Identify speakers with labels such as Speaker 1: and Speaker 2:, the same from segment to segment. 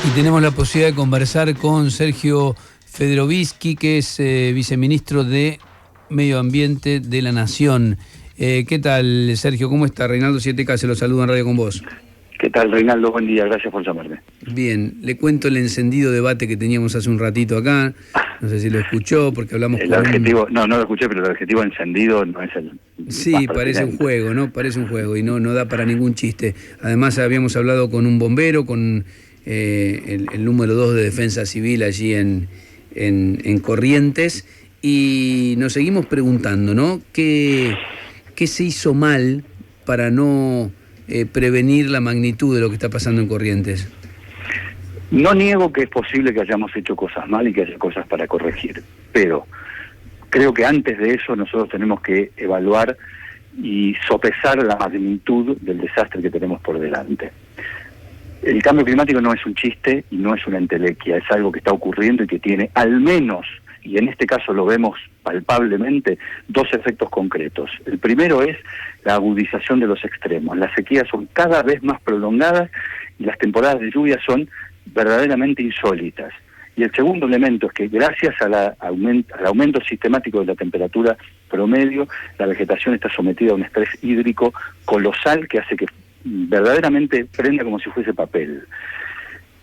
Speaker 1: Y tenemos la posibilidad de conversar con Sergio Federovisky, que es viceministro de Medio Ambiente de la Nación. ¿Qué tal, Sergio? ¿Cómo está? Reinaldo 7K se lo saluda en Radio con vos.
Speaker 2: ¿Qué tal, Reinaldo? Buen día, gracias por llamarme.
Speaker 1: Bien, le cuento el encendido debate que teníamos hace un ratito acá. No sé si lo escuchó, porque hablamos
Speaker 2: el adjetivo, no lo escuché, pero el adjetivo encendido no es el
Speaker 1: Sí, parece un juego, ¿no? Parece un juego y no da para ningún chiste. Además, habíamos hablado con un bombero, con el número 2 de Defensa Civil allí en Corrientes, y nos seguimos preguntando, ¿no? ¿Qué se hizo mal para no prevenir la magnitud de lo que está pasando en Corrientes?
Speaker 2: No niego que es posible que hayamos hecho cosas mal y que haya cosas para corregir, pero creo que antes de eso nosotros tenemos que evaluar y sopesar la magnitud del desastre que tenemos por delante. El cambio climático no es un chiste y no es una entelequia, es algo que está ocurriendo y que tiene al menos, y en este caso lo vemos palpablemente, dos efectos concretos. El primero es la agudización de los extremos. Las sequías son cada vez más prolongadas y las temporadas de lluvia son verdaderamente insólitas. Y el segundo elemento es que gracias al aumento sistemático de la temperatura promedio, la vegetación está sometida a un estrés hídrico colosal que hace que verdaderamente prenda como si fuese papel.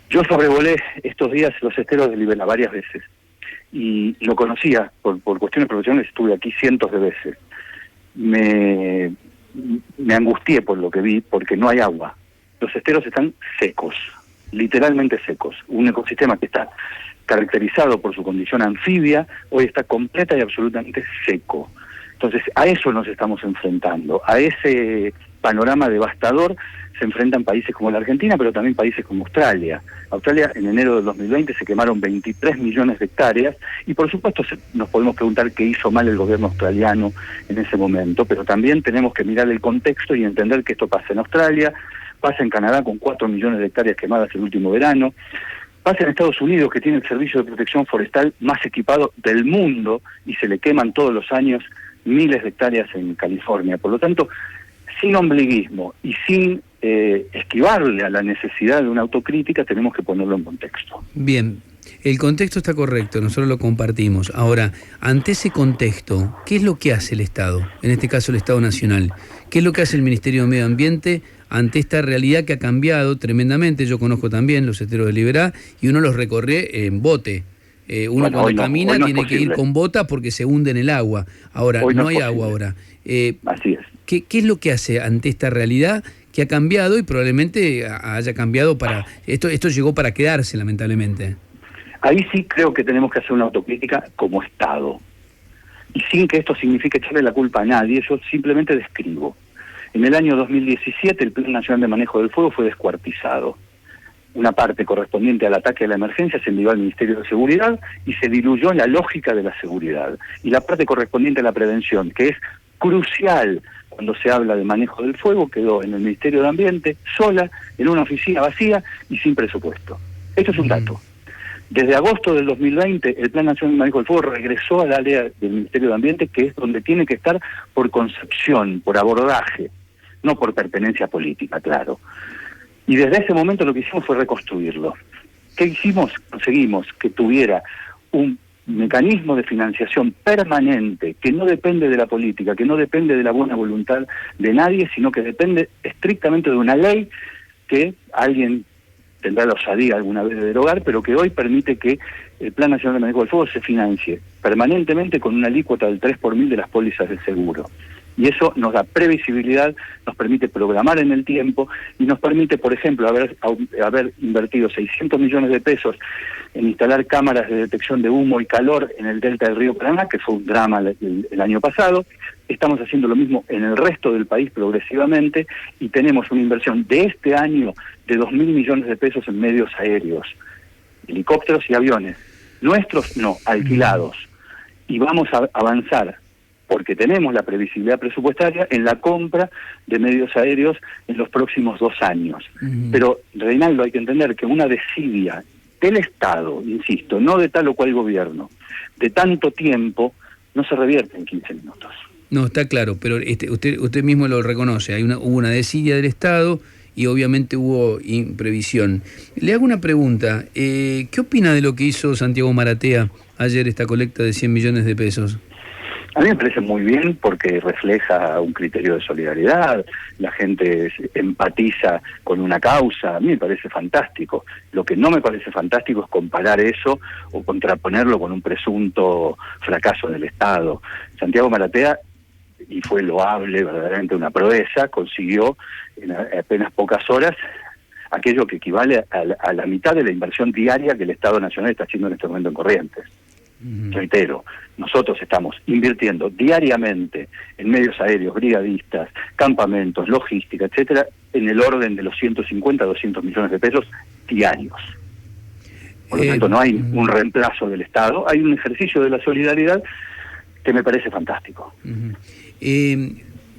Speaker 2: Yo sobrevolé estos días los esteros de Libera varias veces y lo conocía por cuestiones profesionales, estuve aquí cientos de veces. Me angustié por lo que vi, porque no hay agua. Los esteros están secos, literalmente secos. Un ecosistema que está caracterizado por su condición anfibia, hoy está completa y absolutamente seco. Entonces, a eso nos estamos enfrentando, a ese panorama devastador se enfrentan países como la Argentina, pero también países como Australia. Australia, en enero del 2020, se quemaron 23 millones de hectáreas, y por supuesto nos podemos preguntar qué hizo mal el gobierno australiano en ese momento, pero también tenemos que mirar el contexto y entender que esto pasa en Australia, pasa en Canadá con 4 millones de hectáreas quemadas el último verano, pasa en Estados Unidos, que tiene el servicio de protección forestal más equipado del mundo, y se le queman todos los años miles de hectáreas en California. Por lo tanto, sin ombliguismo y sin esquivarle a la necesidad de una autocrítica, tenemos que ponerlo en contexto.
Speaker 1: Bien, el contexto está correcto, nosotros lo compartimos. Ahora, ante ese contexto, ¿qué es lo que hace el Estado? En este caso el Estado Nacional. ¿Qué es lo que hace el Ministerio de Medio Ambiente ante esta realidad que ha cambiado tremendamente? Yo conozco también los esteros de Liberá y uno los recorre en bote. Uno cuando camina tiene que ir con bota porque se hunde en el agua. Ahora, no hay agua ahora.
Speaker 2: Así es.
Speaker 1: ¿Qué es lo que hace ante esta realidad que ha cambiado y probablemente haya cambiado para... Esto llegó para quedarse, lamentablemente?
Speaker 2: Ahí sí creo que tenemos que hacer una autocrítica como Estado. Y sin que esto signifique echarle la culpa a nadie, yo simplemente describo. En el año 2017 el Plan Nacional de Manejo del Fuego fue descuartizado. Una parte correspondiente al ataque a la emergencia se envió al Ministerio de Seguridad y se diluyó en la lógica de la seguridad. Y la parte correspondiente a la prevención, que es crucial cuando se habla de manejo del fuego, quedó en el Ministerio de Ambiente, sola, en una oficina vacía y sin presupuesto. Esto es un dato. Desde agosto del 2020, el Plan Nacional de Manejo del Fuego regresó al área del Ministerio de Ambiente, que es donde tiene que estar por concepción, por abordaje, no por pertenencia política, claro. Y desde ese momento lo que hicimos fue reconstruirlo. ¿Qué hicimos? Conseguimos que tuviera un mecanismo de financiación permanente, que no depende de la política, que no depende de la buena voluntad de nadie, sino que depende estrictamente de una ley que alguien tendrá la osadía alguna vez de derogar, pero que hoy permite que el Plan Nacional de Manejo del Fuego se financie permanentemente con una alícuota del 3 por 1000 de las pólizas de seguro. Y eso nos da previsibilidad, nos permite programar en el tiempo y nos permite, por ejemplo, haber invertido 600 millones de pesos en instalar cámaras de detección de humo y calor en el delta del río Paraná, que fue un drama el año pasado. Estamos haciendo lo mismo en el resto del país progresivamente y tenemos una inversión de este año de 2.000 millones de pesos en medios aéreos, helicópteros y aviones. Nuestros no, alquilados. Y vamos a avanzar, porque tenemos la previsibilidad presupuestaria en la compra de medios aéreos en los próximos 2 años. Pero, Reinaldo, hay que entender que una desidia del Estado, insisto, no de tal o cual gobierno, de tanto tiempo, no se revierte en 15 minutos.
Speaker 1: No, está claro, pero usted mismo lo reconoce, hubo una desidia del Estado y obviamente hubo imprevisión. Le hago una pregunta, ¿qué opina de lo que hizo Santiago Maratea ayer, esta colecta de 100 millones de pesos?
Speaker 2: A mí me parece muy bien porque refleja un criterio de solidaridad, la gente empatiza con una causa, a mí me parece fantástico. Lo que no me parece fantástico es comparar eso o contraponerlo con un presunto fracaso del Estado. Santiago Maratea, y fue loable, verdaderamente una proeza, consiguió en apenas pocas horas aquello que equivale a la mitad de la inversión diaria que el Estado Nacional está haciendo en este momento en Corrientes. Reitero, nosotros estamos invirtiendo diariamente en medios aéreos, brigadistas, campamentos, logística, etcétera, en el orden de los 150 a 200 millones de pesos diarios. Por lo tanto, no hay un reemplazo del Estado, hay un ejercicio de la solidaridad que me parece fantástico.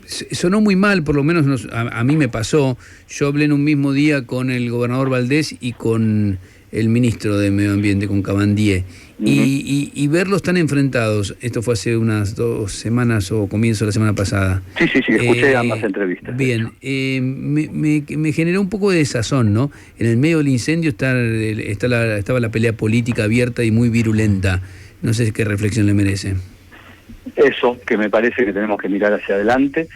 Speaker 1: Sonó muy mal, por lo menos a mí me pasó. Yo hablé en un mismo día con el gobernador Valdés y con el ministro de Medio Ambiente, con Cabandier, y verlos tan enfrentados. Esto fue hace unas 2 semanas o comienzo de la semana pasada.
Speaker 2: Sí, escuché ambas entrevistas.
Speaker 1: Bien, me generó un poco de desazón, ¿no? En el medio del incendio estaba la pelea política abierta y muy virulenta. No sé qué reflexión le merece.
Speaker 2: Eso, que me parece que tenemos que mirar hacia adelante,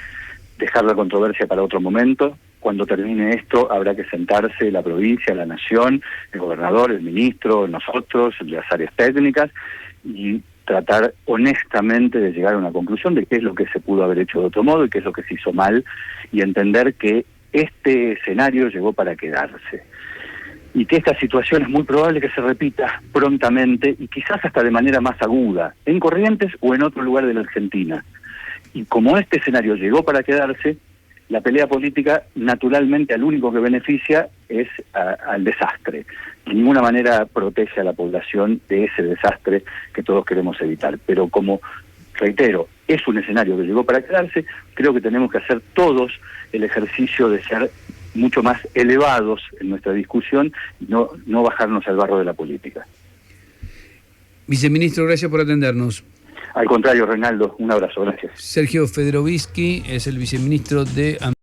Speaker 2: dejar la controversia para otro momento. Cuando termine esto habrá que sentarse la provincia, la nación, el gobernador, el ministro, nosotros, las áreas técnicas, y tratar honestamente de llegar a una conclusión de qué es lo que se pudo haber hecho de otro modo y qué es lo que se hizo mal, y entender que este escenario llegó para quedarse. Y que esta situación es muy probable que se repita prontamente y quizás hasta de manera más aguda, en Corrientes o en otro lugar de la Argentina. Y como este escenario llegó para quedarse, la pelea política naturalmente al único que beneficia es al desastre. De ninguna manera protege a la población de ese desastre que todos queremos evitar. Pero como, reitero, es un escenario que llegó para quedarse, creo que tenemos que hacer todos el ejercicio de ser mucho más elevados en nuestra discusión y no bajarnos al barro de la política.
Speaker 1: Viceministro, gracias por atendernos.
Speaker 2: Al contrario, Reinaldo, un abrazo, gracias.
Speaker 1: Sergio Federovisky es el viceministro de